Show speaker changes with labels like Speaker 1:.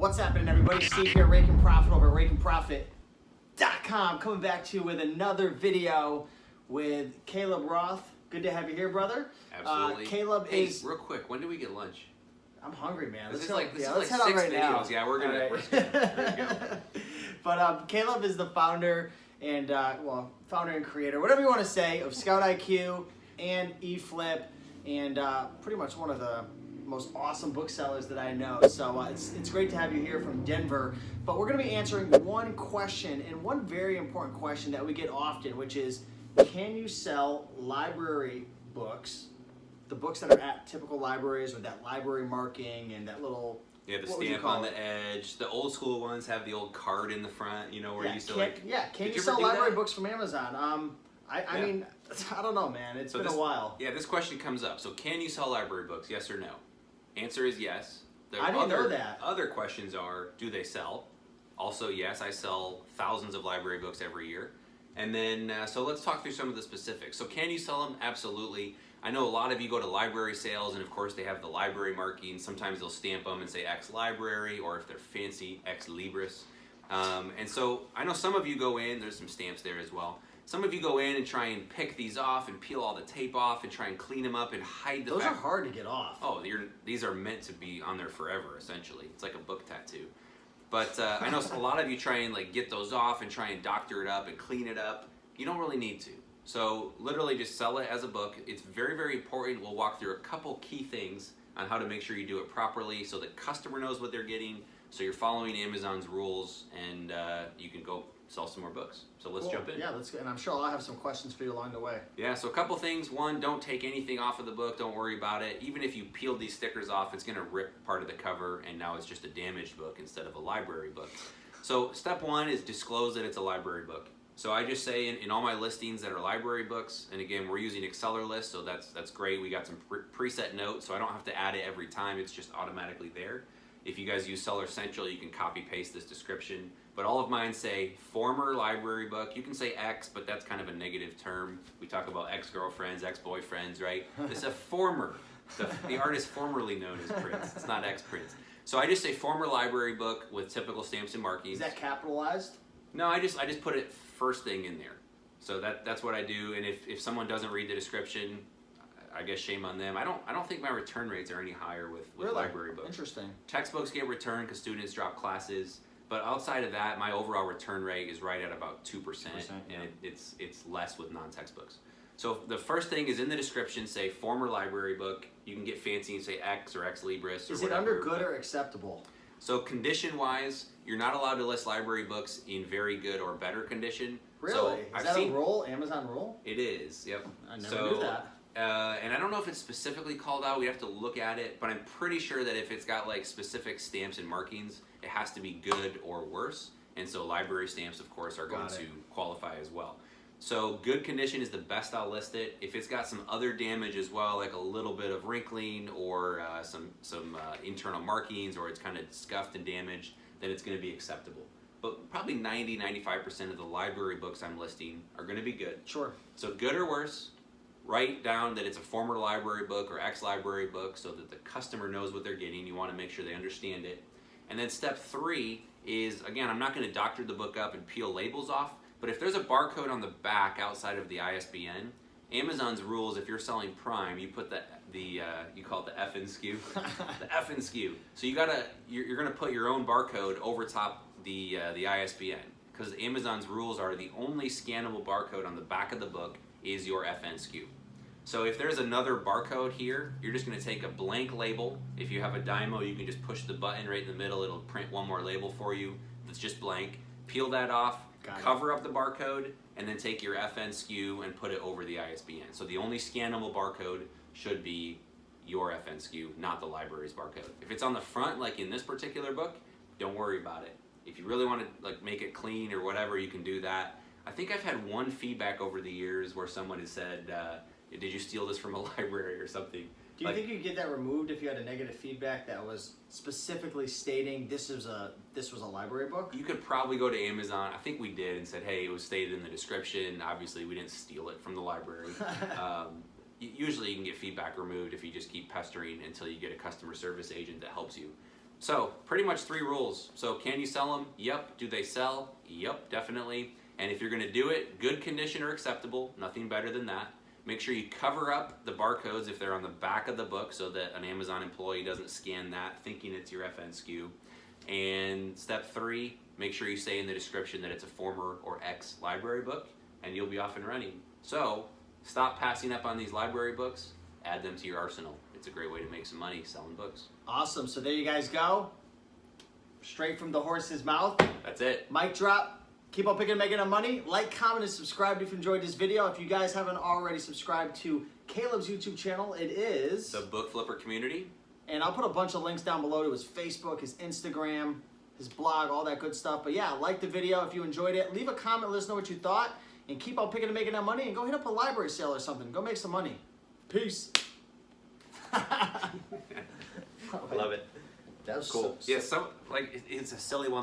Speaker 1: What's happening, everybody? Steve here, Raiken Profit over at RaikenProfit.com, coming back to you with another video with Caleb Roth. Good to have you here, brother.
Speaker 2: Absolutely.
Speaker 1: Caleb is...
Speaker 2: real quick, when do we get lunch?
Speaker 1: I'm hungry, man.
Speaker 2: Let's
Speaker 1: let's
Speaker 2: like
Speaker 1: head out
Speaker 2: 6
Speaker 1: right
Speaker 2: videos.
Speaker 1: now.
Speaker 2: Yeah, we're gonna.
Speaker 1: Right.
Speaker 2: There you go.
Speaker 1: But Caleb is the founder and founder and creator, whatever you want to say, of Scout IQ and eFlip, and pretty much one of the most awesome booksellers that I know. So it's great to have you here from Denver. But we're going to be answering one question, and one very important question that we get often, which is, can you sell library books, the books that are at typical libraries with that library marking and that little...
Speaker 2: Yeah, the stamp on the edge. The old school ones have the old card in the front, you know, where you used to like...
Speaker 1: Yeah, can you sell library books from Amazon? I mean, I don't know, man. It's been a while.
Speaker 2: Yeah, this question comes up. So can you sell library books, yes or no? Answer is yes.
Speaker 1: I didn't know that.
Speaker 2: Other questions are, do they sell? Also, yes, I sell thousands of library books every year. And then, so let's talk through some of the specifics. So can you sell them? Absolutely. I know a lot of you go to library sales, and of course they have the library marking. Sometimes they'll stamp them and say X library, or if they're fancy, X libris. And so I know some of you go in, there's some stamps there as well. Some of you go in and try and pick these off and peel all the tape off and try and clean them up and hide the
Speaker 1: Those are hard to get off.
Speaker 2: Oh, these are meant to be on there forever, essentially. It's like a book tattoo. But I know a lot of you try and like get those off and try and doctor it up and clean it up. You don't really need to. So literally just sell it as a book. It's very, very important. We'll walk through a couple key things on how to make sure you do it properly so the customer knows what they're getting, so you're following Amazon's rules, and you can go sell some more books. So let's jump in.
Speaker 1: Yeah, let's go. And I'm sure I'll have some questions for you along the way.
Speaker 2: Yeah, so a couple things. One, don't take anything off of the book. Don't worry about it. Even if you peeled these stickers off, it's going to rip part of the cover, and now it's just a damaged book instead of a library book. So step one is disclose that it's a library book. So I just say in all my listings that are library books, and again, we're using Exceller list, so that's great. We got some preset notes, so I don't have to add it every time. It's just automatically there. If you guys use Seller Central, you can copy paste this description. But all of mine say former library book. You can say ex, but that's kind of a negative term. We talk about ex-girlfriends, ex-boyfriends, right? It's a former. The artist formerly known as Prince. It's not ex-Prince. So I just say former library book with typical stamps and markings.
Speaker 1: Is that capitalized?
Speaker 2: No, I just put it first thing in there. So that's what I do. And if someone doesn't read the description, I guess shame on them. I don't think my return rates are any higher with
Speaker 1: really?
Speaker 2: Library books.
Speaker 1: Interesting.
Speaker 2: Textbooks get returned because students drop classes, but outside of that, my overall return rate is right at about 2%, and it's less with non-textbooks. So the first thing is in the description, say former library book. You can get fancy and say X or X Libris or
Speaker 1: Is
Speaker 2: whatever.
Speaker 1: Is it under good or acceptable?
Speaker 2: So condition-wise, you're not allowed to list library books in very good or better condition.
Speaker 1: Really?
Speaker 2: So
Speaker 1: is that a rule? Amazon rule?
Speaker 2: It is, yep.
Speaker 1: I never knew that.
Speaker 2: And I don't know if it's specifically called out. We have to look at it, but I'm pretty sure that if it's got like specific stamps and markings, it has to be good or worse. And so library stamps, of course, are going to qualify as well. So good condition is the best I'll list it. If it's got some other damage as well, like a little bit of wrinkling or some internal markings, or it's kind of scuffed and damaged, then it's going to be acceptable. But probably 90-95% of the library books I'm listing are going to be good.
Speaker 1: Sure. So
Speaker 2: good or worse. Write down that it's a former library book or ex-library book so that the customer knows what they're getting. You want to make sure they understand it. And then step 3 is, again, I'm not going to doctor the book up and peel labels off, but if there's a barcode on the back outside of the ISBN, Amazon's rules, if you're selling Prime, you put you call it the FN SKU, the FN SKU. So you're going to put your own barcode over top the ISBN, because Amazon's rules are the only scannable barcode on the back of the book is your FN SKU. So if there's another barcode here, you're just going to take a blank label. If you have a Dymo, you can just push the button right in the middle. It'll print one more label for you that's just blank. Peel that off, cover up the barcode, and then take your FN SKU and put it over the ISBN. So the only scannable barcode should be your FN SKU, not the library's barcode. If it's on the front, like in this particular book, don't worry about it. If you really want to like make it clean or whatever, you can do that. I think I've had one feedback over the years where someone has said, did you steal this from a library or something?
Speaker 1: Do you think you'd get that removed if you had a negative feedback that was specifically stating this was a library book?
Speaker 2: You could probably go to Amazon. I think we did, and said, hey, it was stated in the description. Obviously, we didn't steal it from the library. Usually you can get feedback removed if you just keep pestering until you get a customer service agent that helps you. So pretty much 3 rules. So can you sell them? Yep. Do they sell? Yep, definitely. And if you're going to do it, good condition or acceptable, nothing better than that. Make sure you cover up the barcodes if they're on the back of the book so that an Amazon employee doesn't scan that thinking it's your FN SKU. And step 3, make sure you say in the description that it's a former or ex library book, and you'll be off and running. So stop passing up on these library books, add them to your arsenal. It's a great way to make some money selling books.
Speaker 1: Awesome. So there you guys go. Straight from the horse's mouth.
Speaker 2: That's it.
Speaker 1: Mic drop. Keep on picking and making that money. Like, comment, and subscribe if you enjoyed this video. If you guys haven't already subscribed to Caleb's YouTube channel, it is
Speaker 2: The Book Flipper Community.
Speaker 1: And I'll put a bunch of links down below to his Facebook, his Instagram, his blog, all that good stuff. But yeah, like the video if you enjoyed it. Leave a comment, let us know what you thought. And keep on picking and making that money. And go hit up a library sale or something. Go make some money. Peace.
Speaker 2: I love it.
Speaker 1: That was
Speaker 2: Cool.
Speaker 1: so
Speaker 2: Yeah, it's a silly one.